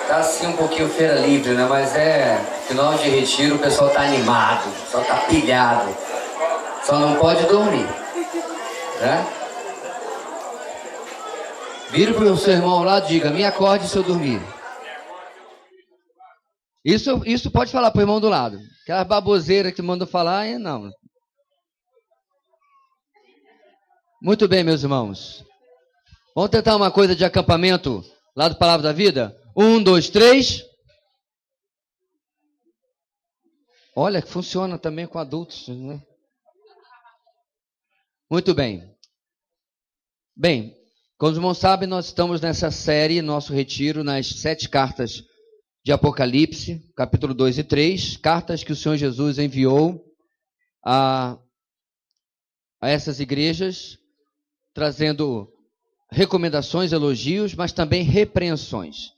Tá assim um pouquinho feira livre, né? Mas é final de retiro, o pessoal tá animado, o pessoal tá pilhado. Só não pode dormir, né? Vira pro seu irmão lá, diga, me acorde se eu dormir. Isso pode falar pro irmão do lado. Aquela baboseira que manda falar, não. Muito bem, meus irmãos. Vamos tentar uma coisa de acampamento lá do Palavra da Vida? 1, 2, 3. Olha, que funciona também com adultos, né? Muito bem. Bem, como os irmãos sabem, nós estamos nessa série, nosso retiro, nas 7 cartas de Apocalipse, capítulo 2 e 3, cartas que o Senhor Jesus enviou a essas igrejas, trazendo recomendações, elogios, mas também repreensões.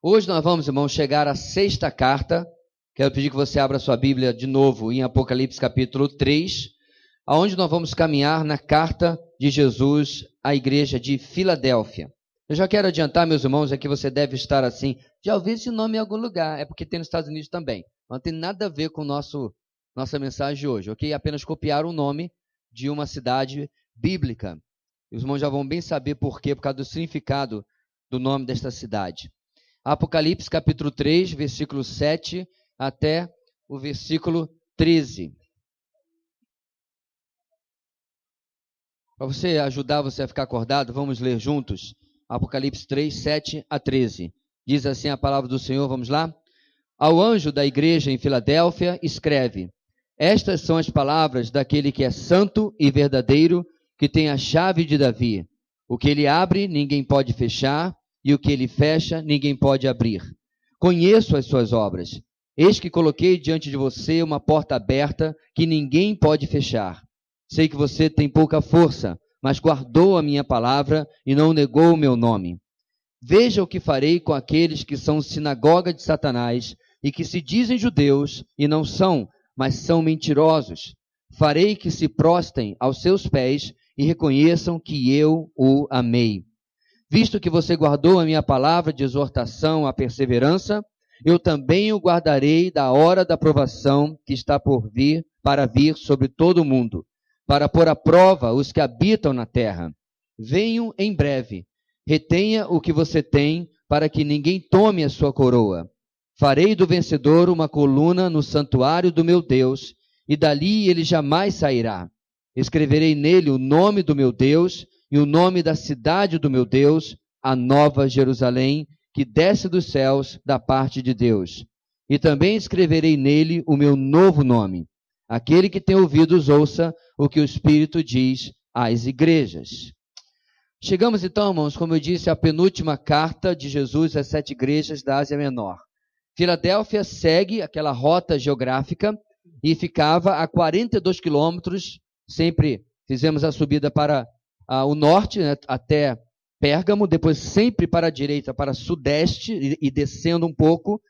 Hoje nós vamos, irmãos, chegar à 6ª carta. Quero pedir que você abra sua Bíblia de novo em Apocalipse capítulo 3, aonde nós vamos caminhar na carta de Jesus à igreja de Filadélfia. Eu já quero adiantar, meus irmãos, é que você deve estar assim, já ouvi esse nome em algum lugar, é porque tem nos Estados Unidos também. Não tem nada a ver com nossa mensagem de hoje, ok? Apenas copiar o nome de uma cidade bíblica. Os irmãos já vão bem saber por quê, por causa do significado do nome desta cidade. Apocalipse capítulo 3, versículo 7 até o versículo 13. Para você ajudar você a ficar acordado, vamos ler juntos. Apocalipse 3, 7 a 13. Diz assim a palavra do Senhor, vamos lá? Ao anjo da igreja em Filadélfia, escreve: Estas são as palavras daquele que é santo e verdadeiro, que tem a chave de Davi. O que ele abre, ninguém pode fechar, e o que ele fecha, ninguém pode abrir. Conheço as suas obras. Eis que coloquei diante de você uma porta aberta, que ninguém pode fechar. Sei que você tem pouca força, mas guardou a minha palavra e não negou o meu nome. Veja o que farei com aqueles que são sinagoga de Satanás e que se dizem judeus e não são, mas são mentirosos. Farei que se prostem aos seus pés e reconheçam que eu o amei. Visto que você guardou a minha palavra de exortação à perseverança, eu também o guardarei da hora da provação que está por vir, para vir sobre todo o mundo, para pôr à prova os que habitam na terra. Venho em breve. Retenha o que você tem, para que ninguém tome a sua coroa. Farei do vencedor uma coluna no santuário do meu Deus, e dali ele jamais sairá. Escreverei nele o nome do meu Deus e o nome da cidade do meu Deus, a Nova Jerusalém, que desce dos céus da parte de Deus. E também escreverei nele o meu novo nome. Aquele que tem ouvidos, ouça o que o Espírito diz às igrejas. Chegamos então, irmãos, como eu disse, à penúltima carta de Jesus às 7 igrejas da Ásia Menor. Filadélfia segue aquela rota geográfica e ficava a 42 quilômetros, sempre fizemos a subida para o norte, né, até Pérgamo, depois sempre para a direita, para sudeste e descendo um pouco,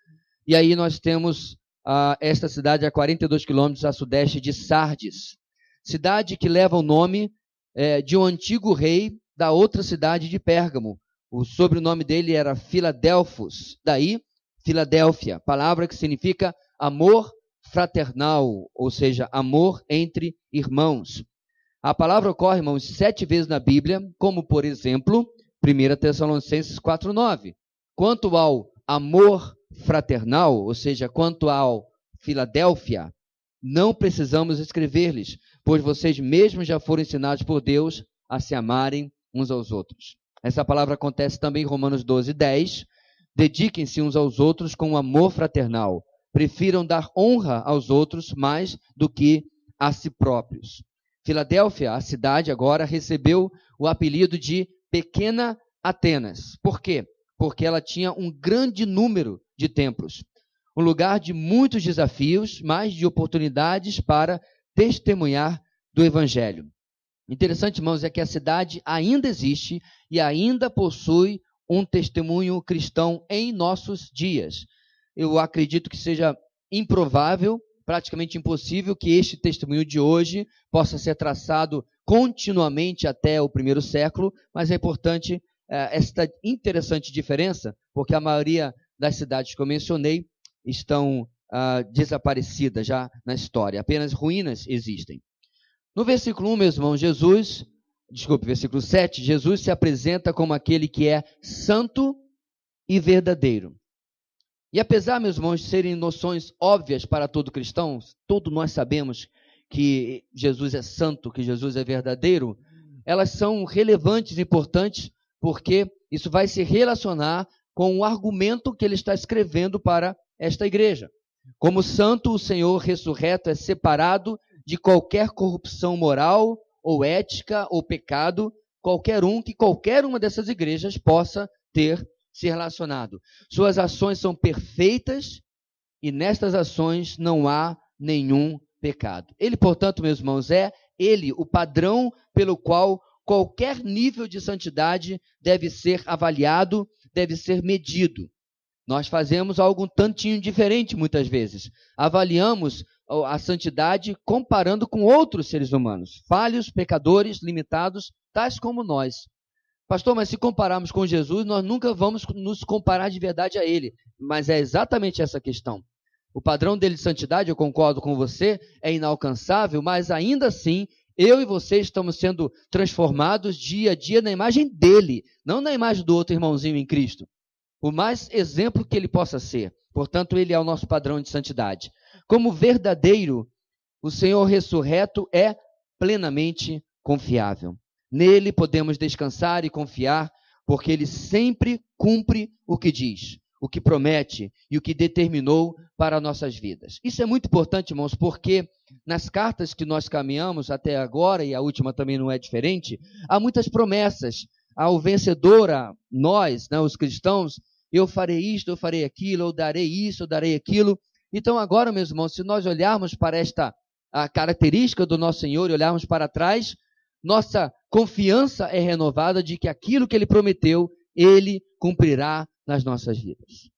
e aí nós temos esta cidade a 42 quilômetros a sudeste de Sardes, cidade que leva o nome de um antigo rei da outra cidade de Pérgamo. O sobrenome dele era Filadelfos, daí Filadélfia, palavra que significa amor fraternal, ou seja, amor entre irmãos. A palavra ocorre, irmãos, 7 vezes na Bíblia, como, por exemplo, 1 Tessalonicenses 4,9. Quanto ao amor fraternal, ou seja, quanto ao Filadélfia, não precisamos escrever-lhes, pois vocês mesmos já foram ensinados por Deus a se amarem uns aos outros. Essa palavra acontece também em Romanos 12:10. Dediquem-se uns aos outros com amor fraternal. Prefiram dar honra aos outros mais do que a si próprios. Filadélfia, a cidade agora, recebeu o apelido de Pequena Atenas. Por quê? Porque ela tinha um grande número de templos. Um lugar de muitos desafios, mas de oportunidades para testemunhar do Evangelho. Interessante, irmãos, é que a cidade ainda existe e ainda possui um testemunho cristão em nossos dias. Eu acredito que seja improvável, praticamente impossível, que este testemunho de hoje possa ser traçado continuamente até o 1º século, mas é importante esta interessante diferença, porque a maioria das cidades que eu mencionei estão desaparecidas já na história, apenas ruínas existem. No versículo 1, meus irmãos, versículo 7, Jesus se apresenta como aquele que é santo e verdadeiro. E apesar, meus irmãos, de serem noções óbvias para todo cristão, todos nós sabemos que Jesus é santo, que Jesus é verdadeiro, elas são relevantes e importantes porque isso vai se relacionar com o argumento que ele está escrevendo para esta igreja. Como santo, o Senhor ressurreto é separado de qualquer corrupção moral ou ética ou pecado, qualquer uma dessas igrejas possa ter se relacionado. Suas ações são perfeitas e nestas ações não há nenhum pecado. Ele, portanto, meus irmãos, ele o padrão pelo qual qualquer nível de santidade deve ser avaliado, deve ser medido. Nós fazemos algo um tantinho diferente muitas vezes. Avaliamos a santidade comparando com outros seres humanos, falhos, pecadores, limitados, tais como nós. Pastor, mas se compararmos com Jesus, nós nunca vamos nos comparar de verdade a ele. Mas é exatamente essa questão. O padrão dele de santidade, eu concordo com você, é inalcançável, mas ainda assim, eu e você estamos sendo transformados dia a dia na imagem dele, não na imagem do outro irmãozinho em Cristo. O mais exemplo que ele possa ser. Portanto, ele é o nosso padrão de santidade. Como verdadeiro, o Senhor ressurreto é plenamente confiável. Nele podemos descansar e confiar, porque ele sempre cumpre o que diz, o que promete e o que determinou para nossas vidas. Isso é muito importante, irmãos, porque nas cartas que nós caminhamos até agora, e a última também não é diferente, há muitas promessas. Ao vencedor, a nós, né, os cristãos, eu farei isto, eu farei aquilo, eu darei isso, eu darei aquilo. Então agora, meus irmãos, se nós olharmos para a característica do nosso Senhor e olharmos para trás, nossa confiança é renovada de que aquilo que Ele prometeu, Ele cumprirá nas nossas vidas.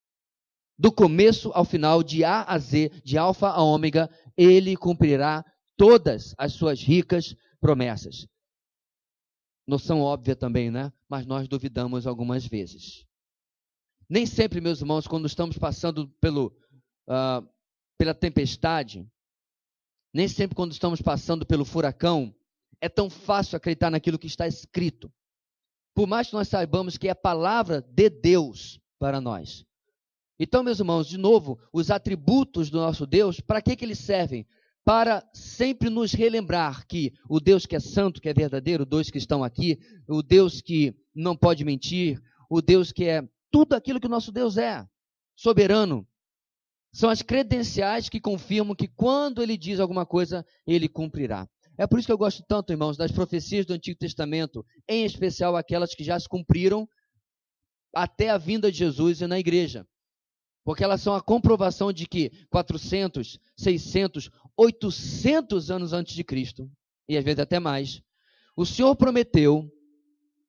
Do começo ao final, de A a Z, de alfa a ômega, Ele cumprirá todas as suas ricas promessas. Noção óbvia também, né? Mas nós duvidamos algumas vezes. Nem sempre, meus irmãos, quando estamos passando pela tempestade, nem sempre quando estamos passando pelo furacão, é tão fácil acreditar naquilo que está escrito. Por mais que nós saibamos que é a palavra de Deus para nós. Então, meus irmãos, de novo, os atributos do nosso Deus, para que eles servem? Para sempre nos relembrar que o Deus que é santo, que é verdadeiro, dois que estão aqui, o Deus que não pode mentir, o Deus que é tudo aquilo que o nosso Deus é, soberano. São as credenciais que confirmam que quando Ele diz alguma coisa, Ele cumprirá. É por isso que eu gosto tanto, irmãos, das profecias do Antigo Testamento, em especial aquelas que já se cumpriram até a vinda de Jesus e na igreja. Porque elas são a comprovação de que 400, 600, 800 anos antes de Cristo, e às vezes até mais, o Senhor prometeu,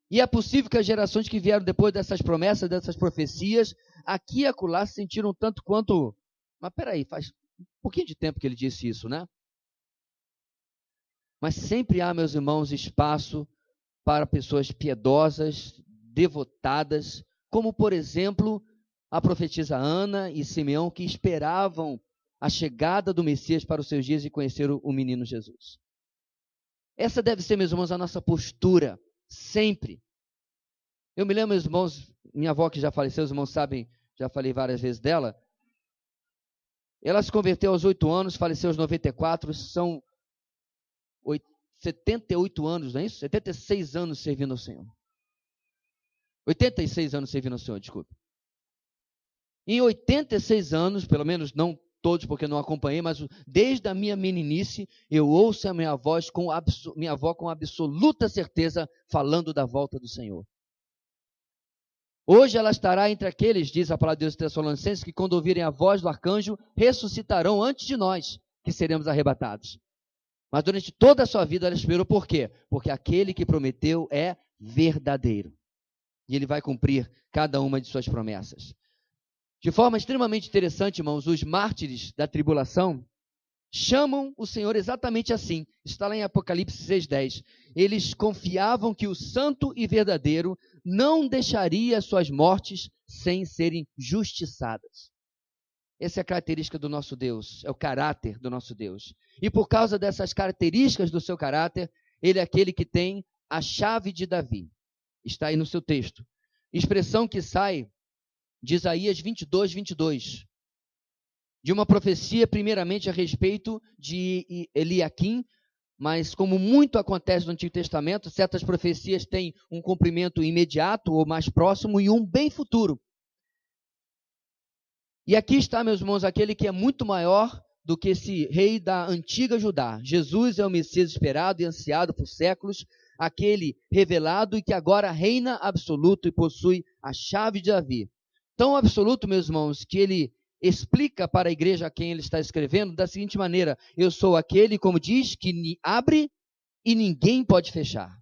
e é possível que as gerações que vieram depois dessas promessas, dessas profecias, aqui e acolá se sentiram tanto quanto... Mas peraí, faz um pouquinho de tempo que ele disse isso, né? Mas sempre há, meus irmãos, espaço para pessoas piedosas, devotadas, como, por exemplo, a profetisa Ana e Simeão, que esperavam a chegada do Messias para os seus dias e conhecer o menino Jesus. Essa deve ser, meus irmãos, a nossa postura, sempre. Eu me lembro, meus irmãos, minha avó que já faleceu, os irmãos sabem, já falei várias vezes dela. Ela se converteu aos 8 anos, faleceu aos 94, são 78 anos, não é isso? 76 anos servindo ao Senhor. 86 anos servindo ao Senhor, desculpe. Em 86 anos, pelo menos não todos, porque não acompanhei, mas desde a minha meninice, eu ouço a minha avó com absoluta certeza falando da volta do Senhor. Hoje ela estará entre aqueles, diz a palavra de Deus Tessalonicenses, que quando ouvirem a voz do arcanjo, ressuscitarão antes de nós, que seremos arrebatados. Mas durante toda a sua vida ela esperou por quê? Porque aquele que prometeu é verdadeiro. E ele vai cumprir cada uma de suas promessas. De forma extremamente interessante, irmãos, os mártires da tribulação, chamam o Senhor exatamente assim. Está lá em Apocalipse 6:10. Eles confiavam que o santo e verdadeiro não deixaria suas mortes sem serem justiçadas. Essa é a característica do nosso Deus, é o caráter do nosso Deus. E por causa dessas características do seu caráter, ele é aquele que tem a chave de Davi. Está aí no seu texto. Expressão que sai de Isaías 22:22. De uma profecia, primeiramente, a respeito de Eliaquim, mas como muito acontece no Antigo Testamento, certas profecias têm um cumprimento imediato ou mais próximo e um bem futuro. E aqui está, meus irmãos, aquele que é muito maior do que esse rei da antiga Judá. Jesus é o Messias esperado e ansiado por séculos, aquele revelado e que agora reina absoluto e possui a chave de Davi. Tão absoluto, meus irmãos, que ele explica para a igreja a quem ele está escrevendo da seguinte maneira: eu sou aquele, como diz, que abre e ninguém pode fechar.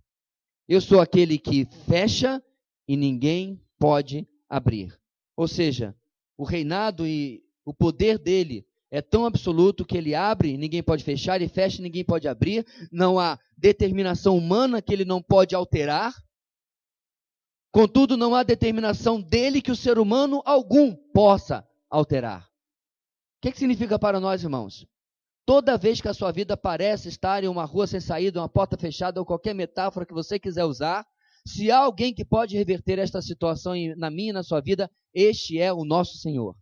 Eu sou aquele que fecha e ninguém pode abrir. Ou seja, o reinado e o poder dele é tão absoluto que ele abre e ninguém pode fechar, ele fecha e ninguém pode abrir. Não há determinação humana que ele não pode alterar. Contudo, não há determinação dele que o ser humano algum possa alterar. O que significa para nós, irmãos? Toda vez que a sua vida parece estar em uma rua sem saída, uma porta fechada ou qualquer metáfora que você quiser usar, se há alguém que pode reverter esta situação na minha e na sua vida, este é o nosso Senhor.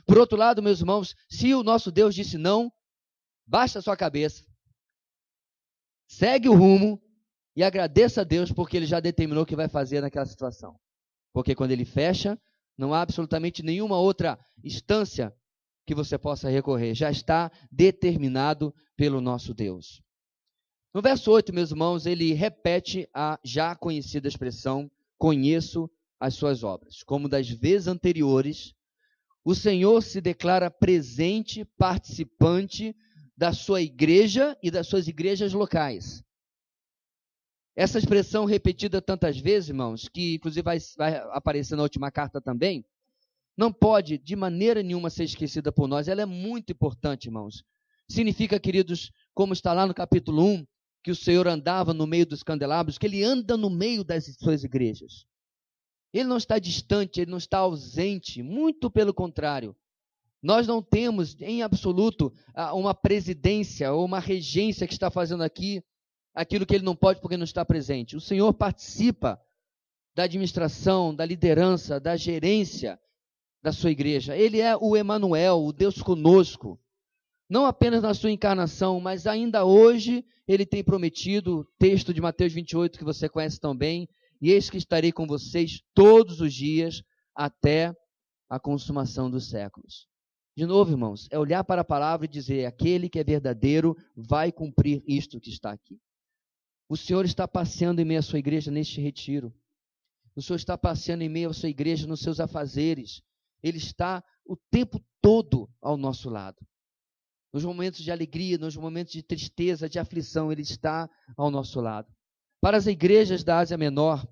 Por outro lado, meus irmãos, se o nosso Deus disse não, baixa a sua cabeça, segue o rumo e agradeça a Deus porque ele já determinou o que vai fazer naquela situação. Porque quando ele fecha, não há absolutamente nenhuma outra instância que você possa recorrer. Já está determinado pelo nosso Deus. No verso 8, meus irmãos, ele repete a já conhecida expressão, conheço as suas obras. Como das vezes anteriores, o Senhor se declara presente, participante da sua igreja e das suas igrejas locais. Essa expressão repetida tantas vezes, irmãos, que inclusive vai aparecer na última carta também, não pode de maneira nenhuma ser esquecida por nós. Ela é muito importante, irmãos. Significa, queridos, como está lá no capítulo 1, que o Senhor andava no meio dos candelabros, que ele anda no meio das suas igrejas. Ele não está distante, ele não está ausente, muito pelo contrário. Nós não temos em absoluto uma presidência ou uma regência que está fazendo aqui aquilo que ele não pode porque não está presente. O Senhor participa da administração, da liderança, da gerência da sua igreja. Ele é o Emanuel, o Deus conosco. Não apenas na sua encarnação, mas ainda hoje ele tem prometido, texto de Mateus 28, que você conhece tão bem, e eis que estarei com vocês todos os dias até a consumação dos séculos. De novo, irmãos, é olhar para a palavra e dizer, aquele que é verdadeiro vai cumprir isto que está aqui. O Senhor está passeando em meio à sua igreja neste retiro. O Senhor está passeando em meio à sua igreja nos seus afazeres. Ele está o tempo todo ao nosso lado. Nos momentos de alegria, nos momentos de tristeza, de aflição, Ele está ao nosso lado. Para as igrejas da Ásia Menor,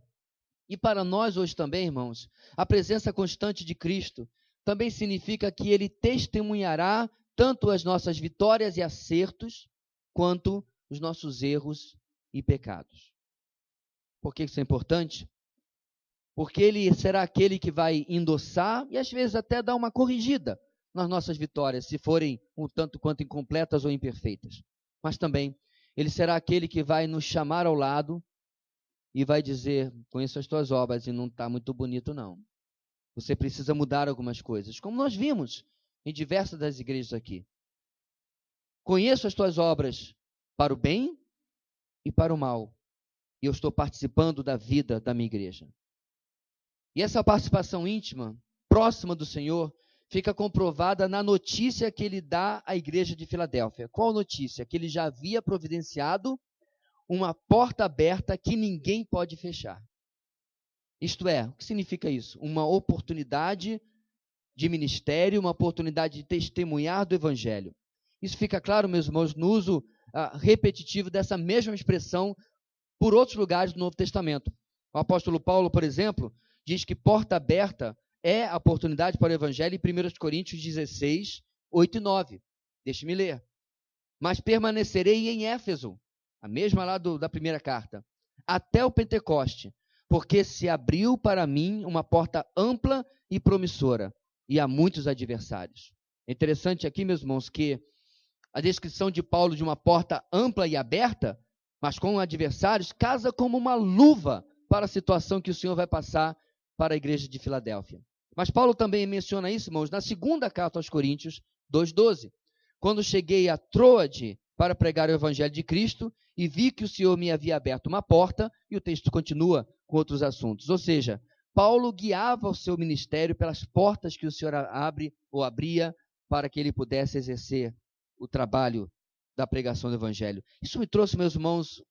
e para nós hoje também, irmãos, a presença constante de Cristo também significa que Ele testemunhará tanto as nossas vitórias e acertos, quanto os nossos erros e pecados. Por que isso é importante? Porque Ele será aquele que vai endossar e às vezes até dar uma corrigida nas nossas vitórias, se forem um tanto quanto incompletas ou imperfeitas. Mas também, Ele será aquele que vai nos chamar ao lado e vai dizer, conheço as tuas obras e não está muito bonito não. Você precisa mudar algumas coisas, como nós vimos em diversas das igrejas aqui. Conheço as tuas obras para o bem e para o mal, e eu estou participando da vida da minha igreja. E essa participação íntima, próxima do Senhor, fica comprovada na notícia que ele dá à igreja de Filadélfia. Qual notícia? Que ele já havia providenciado uma porta aberta que ninguém pode fechar. Isto é, o que significa isso? Uma oportunidade de ministério, uma oportunidade de testemunhar do Evangelho. Isso fica claro, meus irmãos, no uso repetitivo dessa mesma expressão por outros lugares do Novo Testamento. O apóstolo Paulo, por exemplo, diz que porta aberta é a oportunidade para o Evangelho em 1 Coríntios 16, 8 e 9. Deixe-me ler. mas permanecerei em Éfeso, a mesma lá da primeira carta, até o Pentecoste, porque se abriu para mim uma porta ampla e promissora, e há muitos adversários. É interessante aqui, meus irmãos, que a descrição de Paulo de uma porta ampla e aberta, mas com adversários, casa como uma luva para a situação que o Senhor vai passar para a igreja de Filadélfia. Mas Paulo também menciona isso, irmãos, na segunda carta aos Coríntios 2,12. Quando cheguei a Troade para pregar o evangelho de Cristo e vi que o Senhor me havia aberto uma porta, e o texto continua com outros assuntos. Ou seja, Paulo guiava o seu ministério pelas portas que o Senhor abre ou abria para que ele pudesse exercer o trabalho da pregação do evangelho. Isso me trouxe, meus irmãos,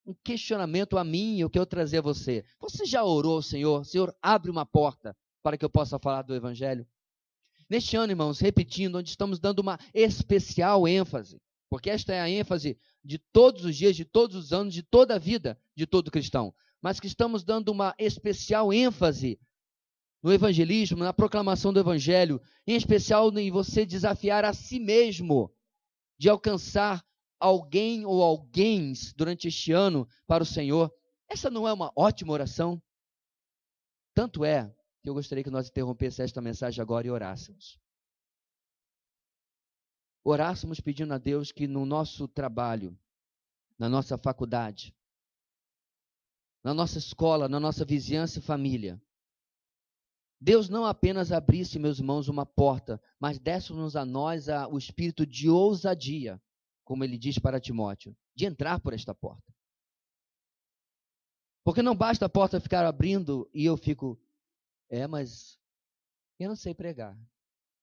um questionamento a mim e eu quero trazer a você. Você já orou, Senhor? Senhor, abre uma porta para que eu possa falar do evangelho? Neste ano, irmãos, repetindo, onde estamos dando uma especial ênfase, porque esta é a ênfase de todos os dias, de todos os anos, de toda a vida de todo cristão, mas que estamos dando uma especial ênfase no evangelismo, na proclamação do evangelho, em especial em você desafiar a si mesmo de alcançar alguém ou alguém durante este ano para o Senhor. Essa não é uma ótima oração? Tanto é que eu gostaria que nós interrompêssemos esta mensagem agora e orássemos. Orássemos pedindo a Deus que no nosso trabalho, na nossa faculdade, na nossa escola, na nossa vizinhança e família, Deus não apenas abrisse, meus irmãos, uma porta, mas desse-nos a nós o espírito de ousadia, como ele diz para Timóteo, de entrar por esta porta. Porque não basta a porta ficar abrindo e eu fico, mas eu não sei pregar,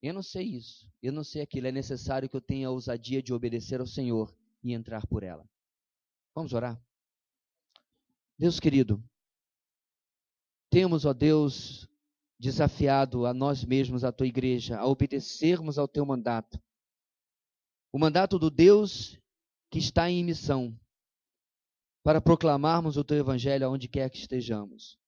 eu não sei isso, eu não sei aquilo. É necessário que eu tenha a ousadia de obedecer ao Senhor e entrar por ela. Vamos orar? Deus querido, temos, ó Deus, desafiado a nós mesmos, a tua igreja, a obedecermos ao teu mandato. O mandato do Deus que está em missão, para proclamarmos o teu evangelho aonde quer que estejamos.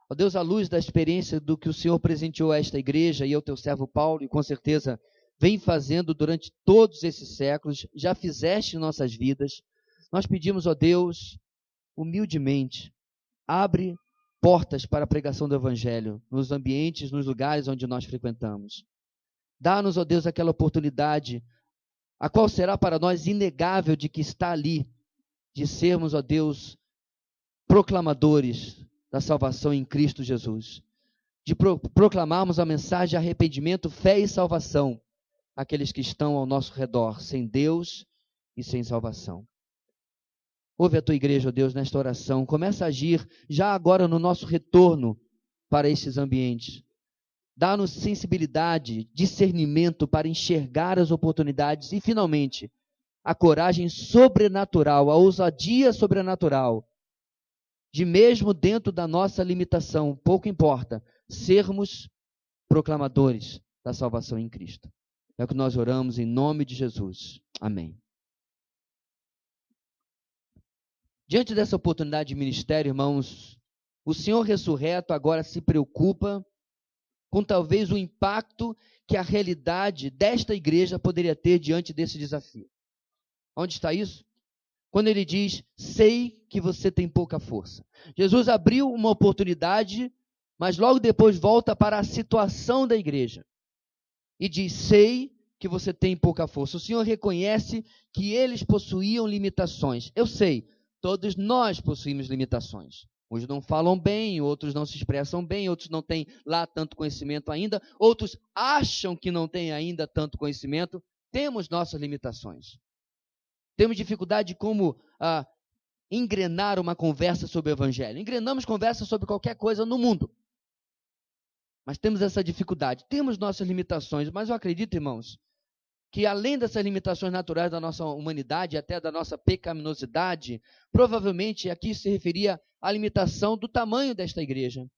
Ó Deus, à luz da experiência do que o Senhor presenteou a esta igreja e ao teu servo Paulo, e com certeza vem fazendo durante todos esses séculos, já fizeste em nossas vidas, nós pedimos, ó Deus, humildemente, abre portas para a pregação do evangelho, nos ambientes, nos lugares onde nós frequentamos. Dá-nos, ó Deus, aquela oportunidade, a qual será para nós inegável de que está ali, de sermos, ó Deus, proclamadores da salvação em Cristo Jesus, de proclamarmos a mensagem de arrependimento, fé e salvação àqueles que estão ao nosso redor, sem Deus e sem salvação. Ouve a tua igreja, ó Deus, nesta oração. Começa a agir já agora no nosso retorno para estes ambientes. Dá-nos sensibilidade, discernimento para enxergar as oportunidades e, finalmente, a coragem sobrenatural, a ousadia sobrenatural, de mesmo dentro da nossa limitação, pouco importa, sermos proclamadores da salvação em Cristo. É o que nós oramos em nome de Jesus. Amém. Diante dessa oportunidade de ministério, irmãos, o Senhor ressurreto agora se preocupa com talvez o impacto que a realidade desta igreja poderia ter diante desse desafio. Onde está isso? Quando ele diz, sei que você tem pouca força. Jesus abriu uma oportunidade, mas logo depois volta para a situação da igreja. E diz, sei que você tem pouca força. O Senhor reconhece que eles possuíam limitações. Eu sei. Todos nós possuímos limitações. Uns não falam bem, outros não se expressam bem, outros não têm lá tanto conhecimento ainda, outros acham que não têm ainda tanto conhecimento. Temos nossas limitações. Temos dificuldade de como engrenar uma conversa sobre o evangelho. Engrenamos conversa sobre qualquer coisa no mundo. Mas temos essa dificuldade. Temos nossas limitações, mas eu acredito, irmãos, que além dessas limitações naturais da nossa humanidade, até da nossa pecaminosidade, provavelmente aqui se referia à limitação do tamanho desta igreja.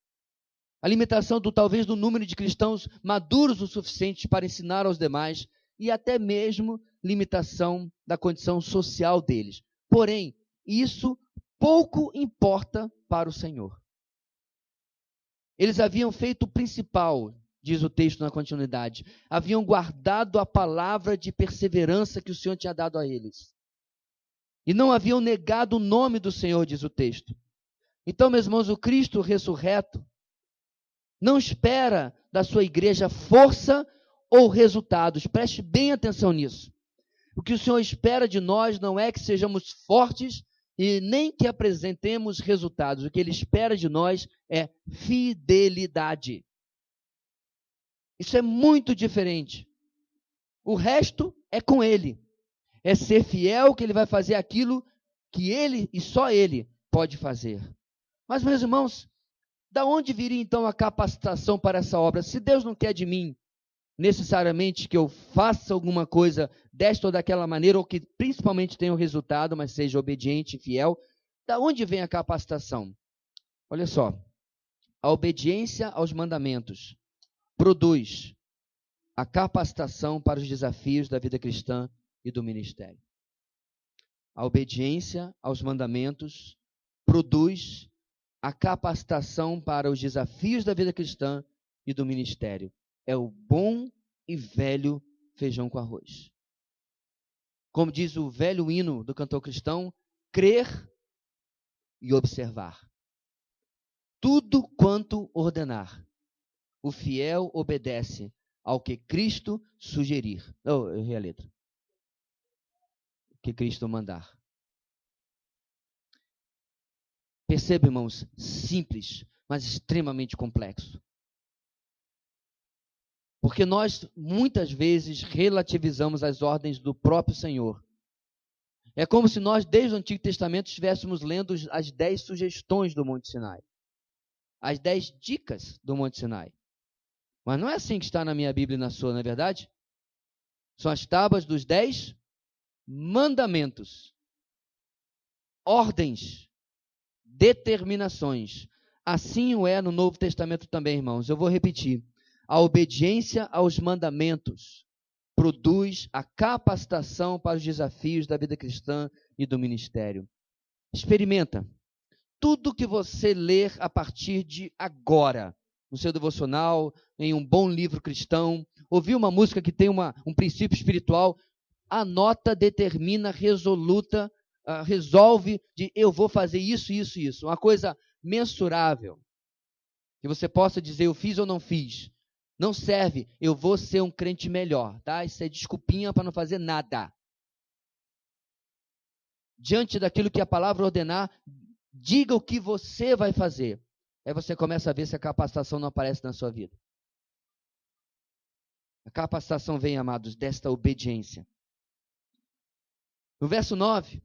A limitação talvez do número de cristãos maduros o suficiente para ensinar aos demais e até mesmo limitação da condição social deles. Porém, isso pouco importa para o Senhor. Eles haviam feito o principal, diz o texto na continuidade. Haviam guardado a palavra de perseverança que o Senhor tinha dado a eles. E não haviam negado o nome do Senhor, diz o texto. Então, meus irmãos, o Cristo ressurreto não espera da sua igreja força ou resultados. Preste bem atenção nisso. O que o Senhor espera de nós não é que sejamos fortes e nem que apresentemos resultados. O que Ele espera de nós é fidelidade. Isso é muito diferente. O resto é com Ele. É ser fiel que Ele vai fazer aquilo que Ele e só Ele pode fazer. Mas, meus irmãos, da onde viria então a capacitação para essa obra? Se Deus não quer de mim necessariamente que eu faça alguma coisa desta ou daquela maneira, ou que principalmente tenha um resultado, mas seja obediente e fiel, da onde vem a capacitação? Olha só, a obediência aos mandamentos produz a capacitação para os desafios da vida cristã e do ministério. A obediência aos mandamentos produz a capacitação para os desafios da vida cristã e do ministério. É o bom e velho feijão com arroz. Como diz o velho hino do cantor cristão, crer e observar. Tudo quanto ordenar, o fiel obedece ao que Cristo sugerir. Oh, eu errei a letra. O que Cristo mandar. Perceba, irmãos, simples, mas extremamente complexo. Porque nós, muitas vezes, relativizamos as ordens do próprio Senhor. É como se nós, desde o Antigo Testamento, estivéssemos lendo as 10 sugestões do Monte Sinai. As 10 dicas do Monte Sinai. Mas não é assim que está na minha Bíblia e na sua, não é verdade? São as tábuas dos 10 mandamentos. Ordens. Determinações. Assim o é no Novo Testamento também, irmãos. Eu vou repetir. A obediência aos mandamentos produz a capacitação para os desafios da vida cristã e do ministério. Experimenta. Tudo que você ler a partir de agora, no seu devocional, em um bom livro cristão, ouvir uma música que tem um princípio espiritual, anota, determina, resoluta, resolve de eu vou fazer isso, isso, isso. Uma coisa mensurável. Que você possa dizer eu fiz ou não fiz. Não serve, eu vou ser um crente melhor, tá? Isso é desculpinha para não fazer nada. Diante daquilo que a palavra ordenar, diga o que você vai fazer. Aí você começa a ver se a capacitação não aparece na sua vida. A capacitação vem, amados, desta obediência. No verso 9,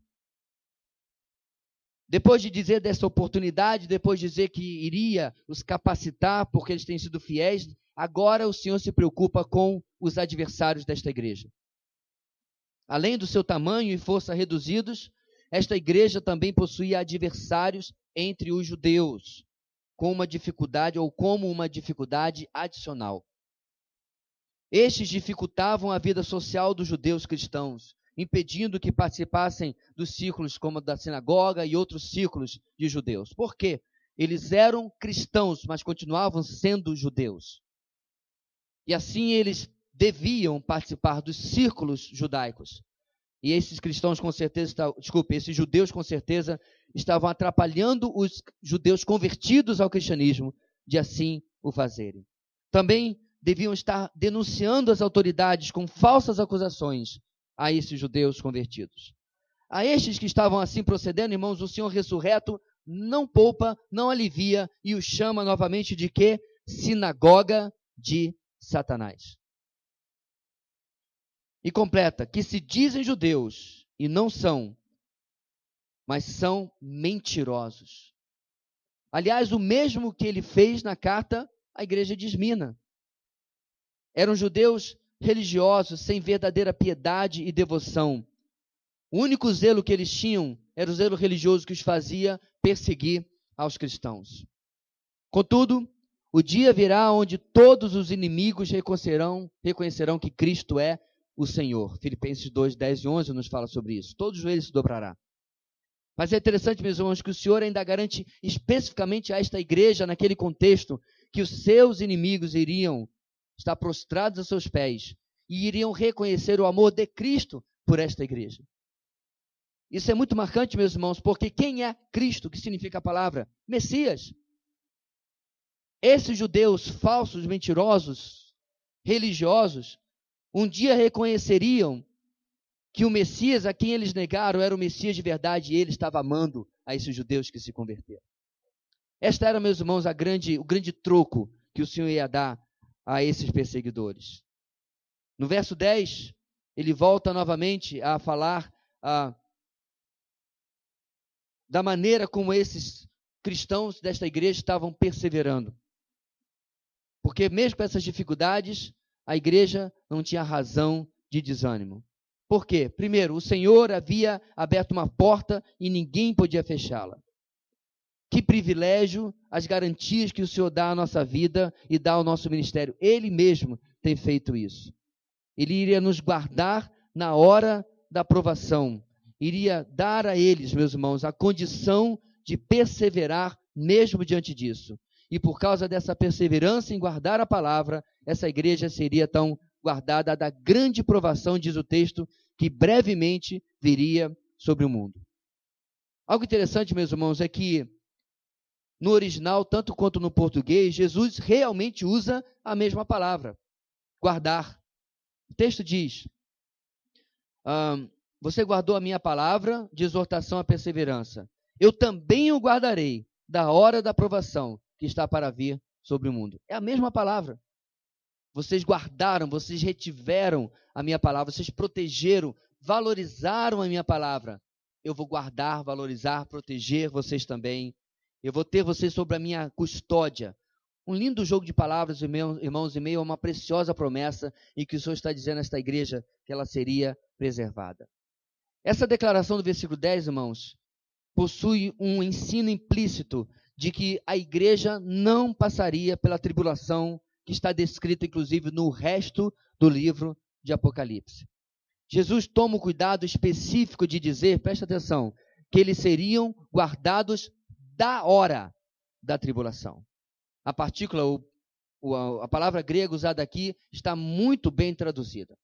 depois de dizer dessa oportunidade, depois de dizer que iria os capacitar porque eles têm sido fiéis, agora o Senhor se preocupa com os adversários desta igreja. Além do seu tamanho e força reduzidos, esta igreja também possuía adversários entre os judeus, com uma dificuldade ou como uma dificuldade adicional. Estes dificultavam a vida social dos judeus cristãos, impedindo que participassem dos círculos como da sinagoga e outros círculos de judeus. Por quê? Eles eram cristãos, mas continuavam sendo judeus. E assim eles deviam participar dos círculos judaicos. E esses cristãos com certeza, esses judeus com certeza estavam atrapalhando os judeus convertidos ao cristianismo de assim o fazerem. Também deviam estar denunciando as autoridades com falsas acusações a esses judeus convertidos. A estes que estavam assim procedendo, irmãos, o Senhor ressurreto não poupa, não alivia e os chama novamente de quê? Sinagoga de Satanás. E completa, que se dizem judeus e não são, mas são mentirosos. Aliás, o mesmo que ele fez na carta à igreja de Esmina. Eram judeus religiosos, sem verdadeira piedade e devoção. O único zelo que eles tinham era o zelo religioso que os fazia perseguir aos cristãos. Contudo, o dia virá onde todos os inimigos reconhecerão que Cristo é o Senhor. Filipenses 2, 10 e 11 nos fala sobre isso. Todos os joelhos se dobrará. Mas é interessante, meus irmãos, que o Senhor ainda garante especificamente a esta igreja, naquele contexto, que os seus inimigos iriam estar prostrados aos seus pés e iriam reconhecer o amor de Cristo por esta igreja. Isso é muito marcante, meus irmãos, porque quem é Cristo, que significa a palavra? Messias. Esses judeus falsos, mentirosos, religiosos, um dia reconheceriam que o Messias a quem eles negaram era o Messias de verdade e ele estava amando a esses judeus que se converteram. Esta era, meus irmãos, o grande troco que o Senhor ia dar a esses perseguidores. No verso 10, ele volta novamente a falar da maneira como esses cristãos desta igreja estavam perseverando. Porque mesmo com essas dificuldades, a igreja não tinha razão de desânimo. Por quê? Primeiro, o Senhor havia aberto uma porta e ninguém podia fechá-la. Que privilégio as garantias que o Senhor dá à nossa vida e dá ao nosso ministério. Ele mesmo tem feito isso. Ele iria nos guardar na hora da provação. Iria dar a eles, meus irmãos, a condição de perseverar mesmo diante disso. E por causa dessa perseverança em guardar a palavra, essa igreja seria tão guardada da grande provação, diz o texto, que brevemente viria sobre o mundo. Algo interessante, meus irmãos, é que no original, tanto quanto no português, Jesus realmente usa a mesma palavra, guardar. O texto diz, você guardou a minha palavra de exortação à perseverança. Eu também o guardarei da hora da provação que está para vir sobre o mundo. É a mesma palavra. Vocês guardaram, vocês retiveram a minha palavra, vocês protegeram, valorizaram a minha palavra. Eu vou guardar, valorizar, proteger vocês também. Eu vou ter vocês sob a minha custódia. Um lindo jogo de palavras, irmãos, em meio a uma preciosa promessa em que o Senhor está dizendo a esta igreja que ela seria preservada. Essa declaração do versículo 10, irmãos, possui um ensino implícito de que a igreja não passaria pela tribulação que está descrita, inclusive, no resto do livro de Apocalipse. Jesus toma o cuidado específico de dizer, presta atenção, que eles seriam guardados da hora da tribulação. A partícula, a palavra grega usada aqui, está muito bem traduzida.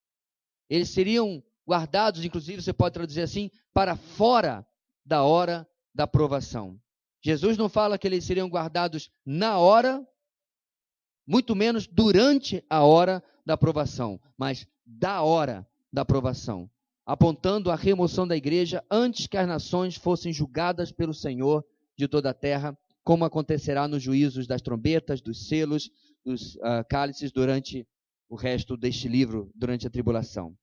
Eles seriam guardados, inclusive, você pode traduzir assim, para fora da hora da provação. Jesus não fala que eles seriam guardados na hora, muito menos durante a hora da provação, mas da hora da provação, apontando a remoção da igreja antes que as nações fossem julgadas pelo Senhor de toda a terra, como acontecerá nos juízos das trombetas, dos selos, dos cálices durante o resto deste livro, durante a tribulação.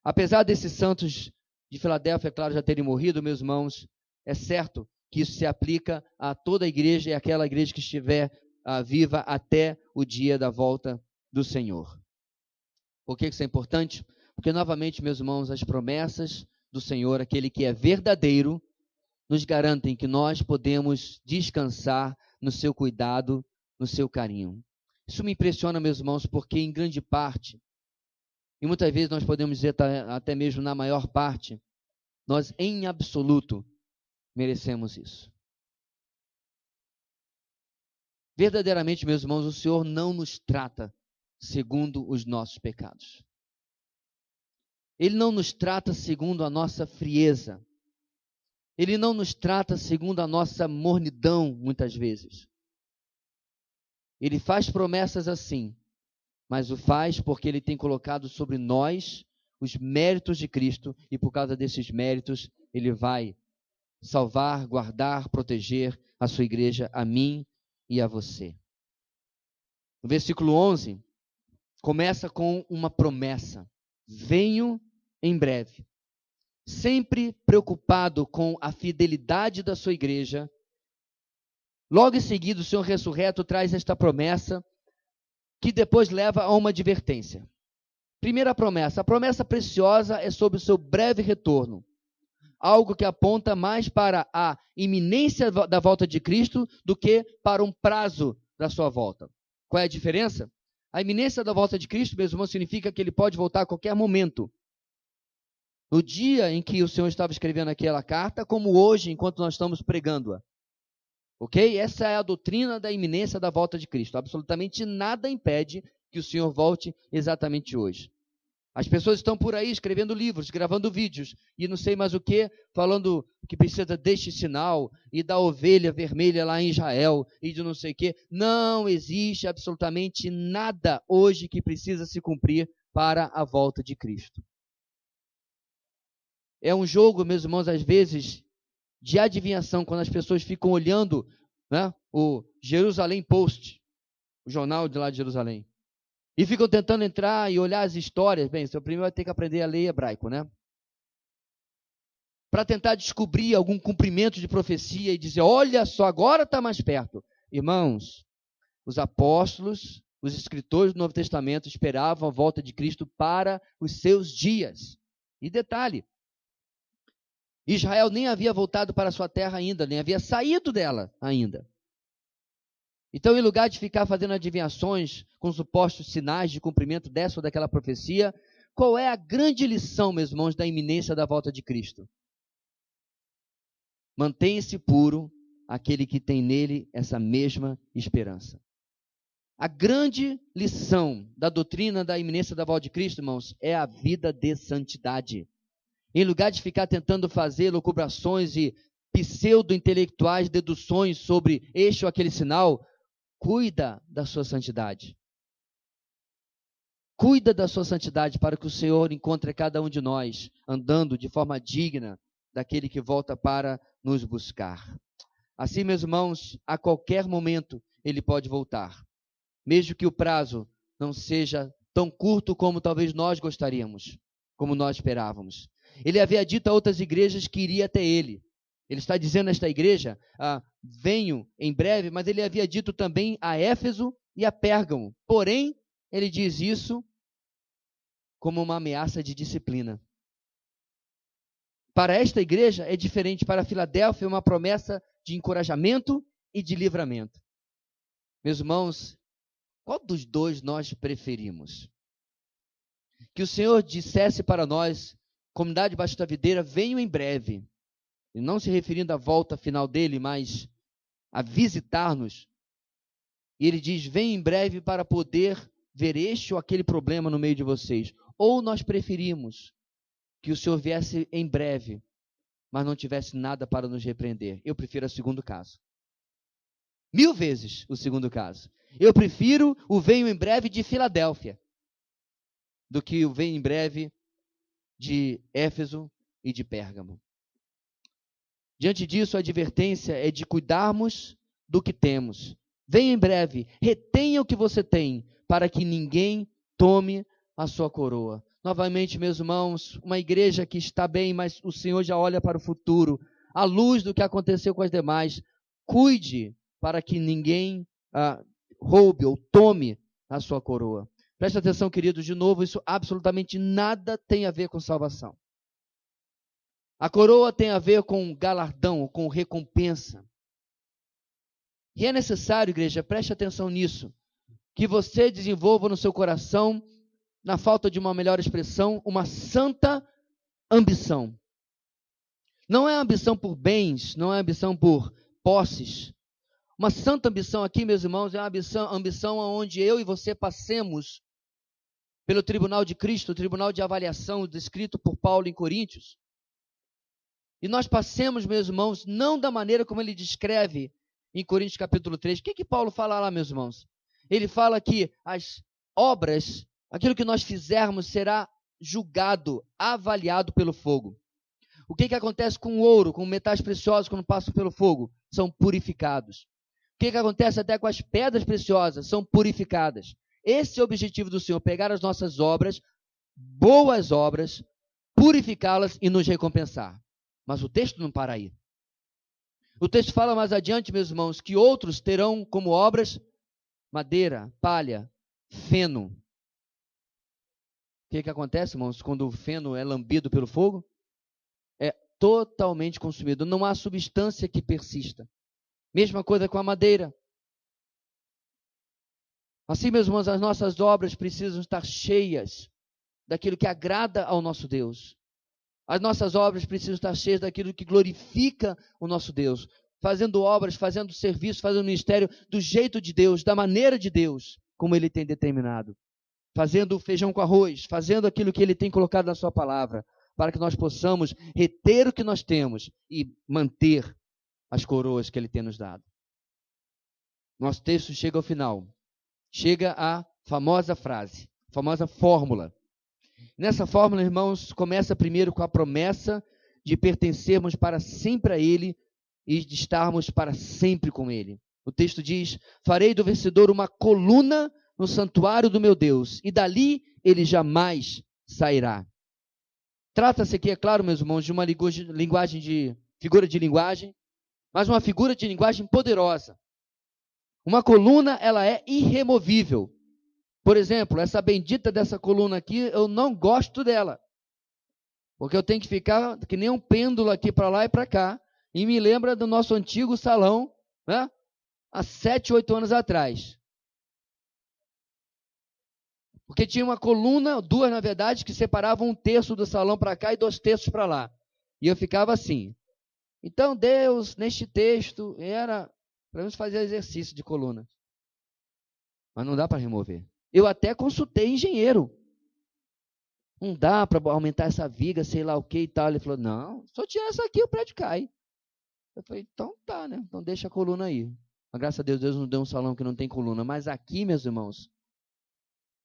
Apesar desses santos de Filadélfia, claro, já terem morrido, meus irmãos, é certo que isso se aplica a toda a igreja e aquela igreja que estiver viva até o dia da volta do Senhor. Por que isso é importante? Porque, novamente, meus irmãos, as promessas do Senhor, aquele que é verdadeiro, nos garantem que nós podemos descansar no seu cuidado, no seu carinho. Isso me impressiona, meus irmãos, porque em grande parte, e muitas vezes nós podemos dizer até mesmo na maior parte, nós em absoluto merecemos isso. Verdadeiramente, meus irmãos, o Senhor não nos trata segundo os nossos pecados. Ele não nos trata segundo a nossa frieza. Ele não nos trata segundo a nossa mornidão, muitas vezes. Ele faz promessas assim, mas o faz porque ele tem colocado sobre nós os méritos de Cristo e por causa desses méritos ele vai salvar, guardar, proteger a sua igreja, a mim e a você. O versículo 11 começa com uma promessa: venho em breve. Sempre preocupado com a fidelidade da sua igreja, logo em seguida o Senhor ressurreto traz esta promessa que depois leva a uma advertência. Primeira promessa, a promessa preciosa é sobre o seu breve retorno, algo que aponta mais para a iminência da volta de Cristo do que para um prazo da sua volta. Qual é a diferença? A iminência da volta de Cristo, meus irmãos, significa que ele pode voltar a qualquer momento. No dia em que o Senhor estava escrevendo aquela carta, como hoje, enquanto nós estamos pregando-a. Ok? Essa é a doutrina da iminência da volta de Cristo. Absolutamente nada impede que o Senhor volte exatamente hoje. As pessoas estão por aí escrevendo livros, gravando vídeos e não sei mais o que, falando que precisa deste sinal e da ovelha vermelha lá em Israel e de não sei o que. Não existe absolutamente nada hoje que precisa se cumprir para a volta de Cristo. É um jogo, meus irmãos, às vezes, de adivinhação, quando as pessoas ficam olhando, né, o Jerusalém Post, o jornal de lá de Jerusalém. E ficam tentando entrar e olhar as histórias. Bem, você primeiro vai ter que aprender a ler hebraico, né? Para tentar descobrir algum cumprimento de profecia e dizer, olha só, agora está mais perto. Irmãos, os apóstolos, os escritores do Novo Testamento esperavam a volta de Cristo para os seus dias. E detalhe, Israel nem havia voltado para a sua terra ainda, nem havia saído dela ainda. Então, em lugar de ficar fazendo adivinhações com supostos sinais de cumprimento dessa ou daquela profecia, qual é a grande lição, meus irmãos, da iminência da volta de Cristo? Mantenha-se puro aquele que tem nele essa mesma esperança. A grande lição da doutrina da iminência da volta de Cristo, irmãos, é a vida de santidade. Em lugar de ficar tentando fazer lucubrações e pseudo-intelectuais deduções sobre este ou aquele sinal, cuida da sua santidade. Cuida da sua santidade para que o Senhor encontre cada um de nós andando de forma digna daquele que volta para nos buscar. Assim, meus irmãos, a qualquer momento ele pode voltar, mesmo que o prazo não seja tão curto como talvez nós gostaríamos, como nós esperávamos. Ele havia dito a outras igrejas que iria até ele. Ele está dizendo a esta igreja, venho em breve, mas ele havia dito também a Éfeso e a Pérgamo. Porém, ele diz isso como uma ameaça de disciplina. Para esta igreja é diferente, para Filadélfia é uma promessa de encorajamento e de livramento. Meus irmãos, qual dos dois nós preferimos? Que o Senhor dissesse para nós, comunidade Batista Videira, venho em breve. E não se referindo à volta final dele, mas a visitar-nos. E ele diz, vem em breve para poder ver este ou aquele problema no meio de vocês. Ou nós preferimos que o Senhor viesse em breve, mas não tivesse nada para nos repreender. Eu prefiro o segundo caso. 1000 vezes o segundo caso. Eu prefiro o venho em breve de Filadélfia do que o venho em breve de Éfeso e de Pérgamo. Diante disso, a advertência é de cuidarmos do que temos. Venha em breve, retenha o que você tem, para que ninguém tome a sua coroa. Novamente, meus irmãos, uma igreja que está bem, mas o Senhor já olha para o futuro, à luz do que aconteceu com as demais. Cuide para que ninguém roube ou tome a sua coroa. Preste atenção, queridos, de novo, isso absolutamente nada tem a ver com salvação. A coroa tem a ver com galardão, com recompensa. E é necessário, igreja, preste atenção nisso, que você desenvolva no seu coração, na falta de uma melhor expressão, uma santa ambição. Não é ambição por bens, não é ambição por posses. Uma santa ambição aqui, meus irmãos, é uma ambição onde eu e você passemos pelo tribunal de Cristo, o tribunal de avaliação descrito por Paulo em Coríntios. E nós passemos, meus irmãos, não da maneira como ele descreve em Coríntios capítulo 3. O que Paulo fala lá, meus irmãos? Ele fala que as obras, aquilo que nós fizermos será julgado, avaliado pelo fogo. O que acontece com o ouro, com metais preciosos quando passam pelo fogo? São purificados. O que acontece até com as pedras preciosas? São purificadas. Esse é o objetivo do Senhor, pegar as nossas obras, boas obras, purificá-las e nos recompensar. Mas o texto não para aí. O texto fala mais adiante, meus irmãos, que outros terão como obras madeira, palha, feno. O que acontece, irmãos, quando o feno é lambido pelo fogo? É totalmente consumido. Não há substância que persista. Mesma coisa com a madeira. Assim, meus irmãos, as nossas obras precisam estar cheias daquilo que agrada ao nosso Deus. As nossas obras precisam estar cheias daquilo que glorifica o nosso Deus. Fazendo obras, fazendo serviço, fazendo ministério do jeito de Deus, da maneira de Deus. como Ele tem determinado, fazendo o feijão com arroz, fazendo aquilo que Ele tem colocado na sua palavra, para que nós possamos reter o que nós temos e manter as coroas que Ele tem nos dado. Nosso texto chega ao final, chega à famosa frase, famosa fórmula. Nessa fórmula, irmãos, começa primeiro com a promessa de pertencermos para sempre a Ele e de estarmos para sempre com Ele. O texto diz: farei do vencedor uma coluna no santuário do meu Deus, e dali ele jamais sairá. Trata-se aqui, é claro, meus irmãos, de uma figura de linguagem, mas uma figura de linguagem poderosa. Uma coluna, ela é irremovível. Por exemplo, essa bendita dessa coluna aqui, eu não gosto dela, porque eu tenho que ficar que nem um pêndulo aqui para lá e para cá, e me lembra do nosso antigo salão, né? Há 7, 8 anos atrás. Porque tinha uma coluna, duas na verdade, que separavam 1/3 do salão para cá e 2/3 para lá. E eu ficava assim. Então Deus, neste texto, era para nós fazer exercício de coluna. Mas não dá para remover. Eu até consultei engenheiro. Não dá para aumentar essa viga, sei lá o que e tal. Ele falou, não, se eu tirar essa aqui, o prédio cai. Eu falei, então tá, né? Então deixa a coluna aí. Mas graças a Deus, Deus não deu um salão que não tem coluna. Mas aqui, meus irmãos,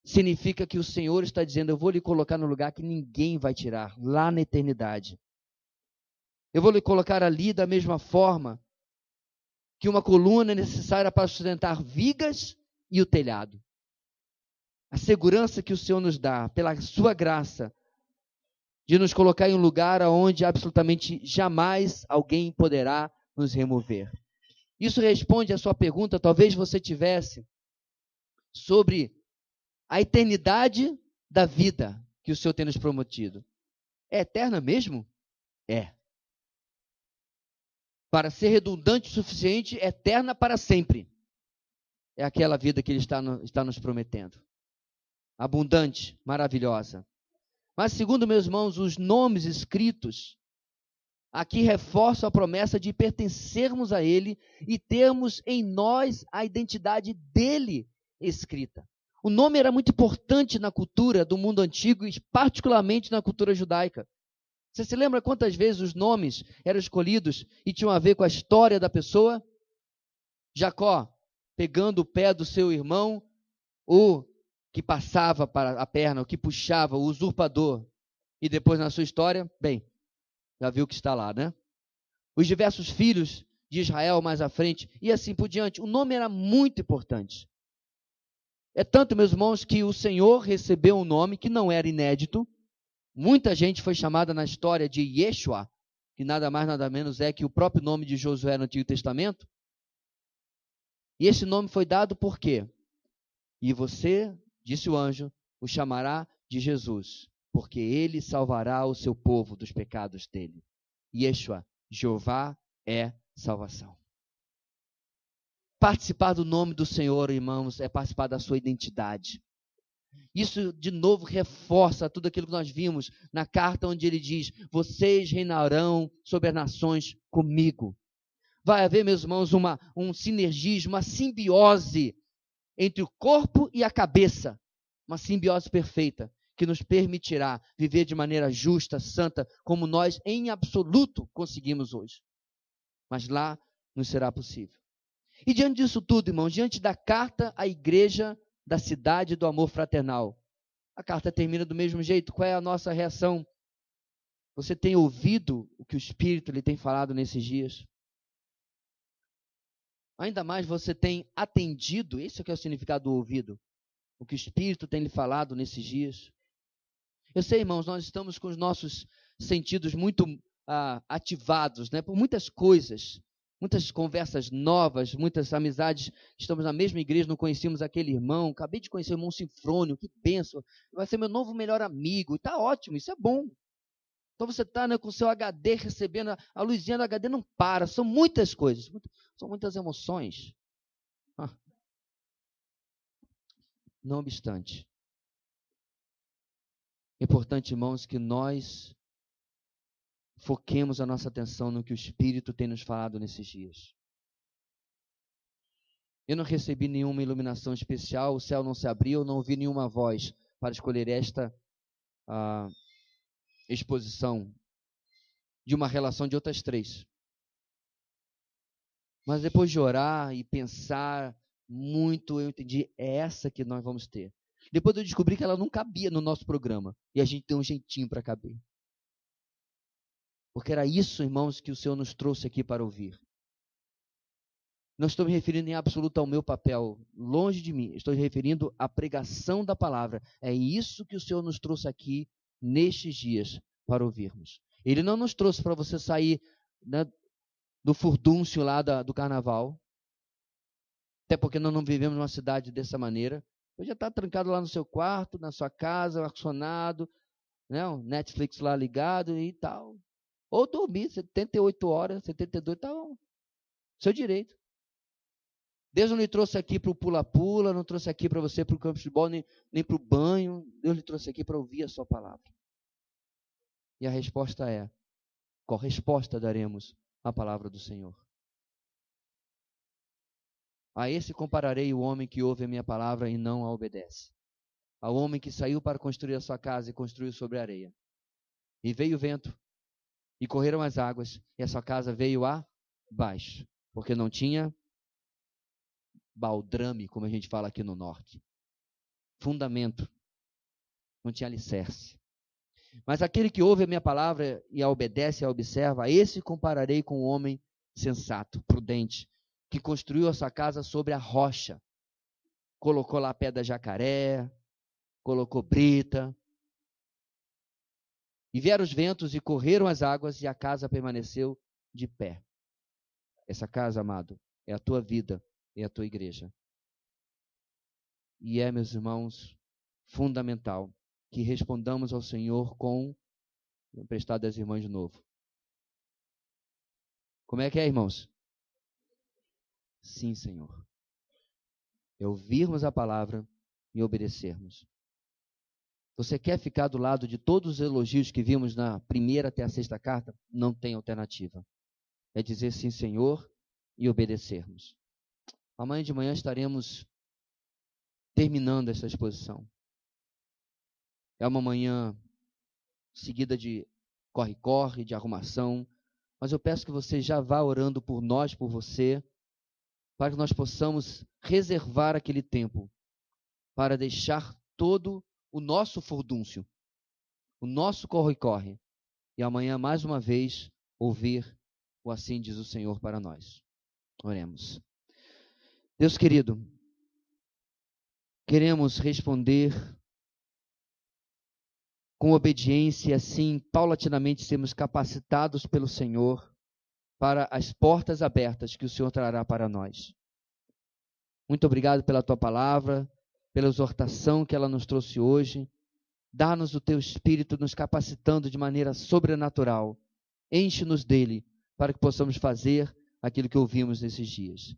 significa que o Senhor está dizendo, eu vou lhe colocar no lugar que ninguém vai tirar, lá na eternidade. Eu vou lhe colocar ali da mesma forma que uma coluna é necessária para sustentar vigas e o telhado. A segurança que o Senhor nos dá, pela sua graça, de nos colocar em um lugar onde absolutamente jamais alguém poderá nos remover. Isso responde à sua pergunta, talvez você tivesse, sobre a eternidade da vida que o Senhor tem nos prometido. É eterna mesmo? É. Para ser redundante o suficiente, eterna para sempre. É aquela vida que Ele está nos prometendo. Abundante, maravilhosa. Mas, segundo meus irmãos, os nomes escritos aqui reforçam a promessa de pertencermos a Ele e termos em nós a identidade dEle escrita. O nome era muito importante na cultura do mundo antigo e particularmente na cultura judaica. Você se lembra quantas vezes os nomes eram escolhidos e tinham a ver com a história da pessoa? Jacó, pegando o pé do seu irmão, o que passava para a perna, o que puxava, o usurpador. E depois na sua história, bem, já viu que está lá, né? Os diversos filhos de Israel mais à frente e assim por diante. O nome era muito importante. É tanto, meus irmãos, que o Senhor recebeu um nome que não era inédito. Muita gente foi chamada na história de Yeshua, que nada mais nada menos é que o próprio nome de Josué no Antigo Testamento. E esse nome foi dado por quê? E você, disse o anjo, o chamará de Jesus, porque ele salvará o seu povo dos pecados dele. Yeshua, Jeová é salvação. Participar do nome do Senhor, irmãos, é participar da sua identidade. Isso, de novo, reforça tudo aquilo que nós vimos na carta onde ele diz, vocês reinarão sobre as nações comigo. Vai haver, meus irmãos, um sinergismo, uma simbiose entre o corpo e a cabeça. Uma simbiose perfeita, que nos permitirá viver de maneira justa, santa, como nós, em absoluto, conseguimos hoje. Mas lá nos será possível. E diante disso tudo, irmãos, diante da carta à igreja da cidade do amor fraternal, a carta termina do mesmo jeito. Qual é a nossa reação? Você tem ouvido o que o Espírito lhe tem falado nesses dias? Ainda mais você tem atendido, esse é o significado do ouvido, o que o Espírito tem lhe falado nesses dias. Eu sei, irmãos, nós estamos com os nossos sentidos muito ativados, né, por muitas coisas, muitas conversas novas, muitas amizades. Estamos na mesma igreja, não conhecíamos aquele irmão, acabei de conhecer o irmão Sinfrônio, que bênção, vai ser meu novo melhor amigo, está ótimo, isso é bom. Então você está, né, com o seu HD recebendo, a luzinha do HD não para, são muitas coisas, são muitas emoções. Não obstante, é importante, irmãos, que nós foquemos a nossa atenção no que o Espírito tem nos falado nesses dias. Eu não recebi nenhuma iluminação especial, o céu não se abriu, eu não ouvi nenhuma voz para escolher esta exposição de uma relação de outras 3. Mas depois de orar e pensar muito, eu entendi, é essa que nós vamos ter. Depois eu descobri que ela não cabia no nosso programa, e a gente tem um jeitinho para caber. Porque era isso, irmãos, que o Senhor nos trouxe aqui para ouvir. Não estou me referindo em absoluto ao meu papel, longe de mim. Estou me referindo à pregação da palavra. É isso que o Senhor nos trouxe aqui nestes dias para ouvirmos. Ele não nos trouxe para você sair, né, do furdúncio lá do carnaval. Até porque nós não vivemos numa cidade dessa maneira. Você já está trancado lá no seu quarto, na sua casa, ar-condicionado, né, o Netflix lá ligado e tal. Ou dormir 78 horas, 72, tá bom. Seu direito. Deus não lhe trouxe aqui para o pula-pula, não trouxe aqui para você para o campo de futebol, nem para o banho. Deus lhe trouxe aqui para ouvir a sua palavra. E a resposta é, qual resposta daremos à palavra do Senhor? A esse compararei o homem que ouve a minha palavra e não a obedece. Ao homem que saiu para construir a sua casa e construiu sobre a areia. E veio o vento, e correram as águas, e a sua casa veio abaixo, porque não tinha baldrame, como a gente fala aqui no norte. Fundamento. Não tinha alicerce. Mas aquele que ouve a minha palavra e a obedece e a observa, a esse compararei com o homem sensato, prudente, que construiu a sua casa sobre a rocha. Colocou lá pedra jacaré, colocou brita. E vieram os ventos e correram as águas e a casa permaneceu de pé. Essa casa, amado, é a tua vida, é a tua igreja. E é, meus irmãos, fundamental que respondamos ao Senhor com... Vou emprestar das irmãs de novo. Como é que é, irmãos? Sim, Senhor. É ouvirmos a palavra e obedecermos. Você quer ficar do lado de todos os elogios que vimos na primeira até a 6ª carta? Não tem alternativa. É dizer sim, Senhor, e obedecermos. Amanhã de manhã estaremos terminando essa exposição. É uma manhã seguida de corre-corre, de arrumação, mas eu peço que você já vá orando por nós, por você, para que nós possamos reservar aquele tempo para deixar todo o nosso furdúncio, o nosso corre-corre, e amanhã, mais uma vez, ouvir o assim diz o Senhor para nós. Oremos. Deus querido, queremos responder com obediência e assim, paulatinamente, sermos capacitados pelo Senhor para as portas abertas que o Senhor trará para nós. Muito obrigado pela tua palavra, pela exortação que ela nos trouxe hoje. Dá-nos o teu Espírito nos capacitando de maneira sobrenatural. Enche-nos dele para que possamos fazer aquilo que ouvimos nesses dias.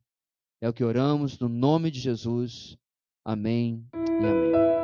É o que oramos no nome de Jesus. Amém e amém.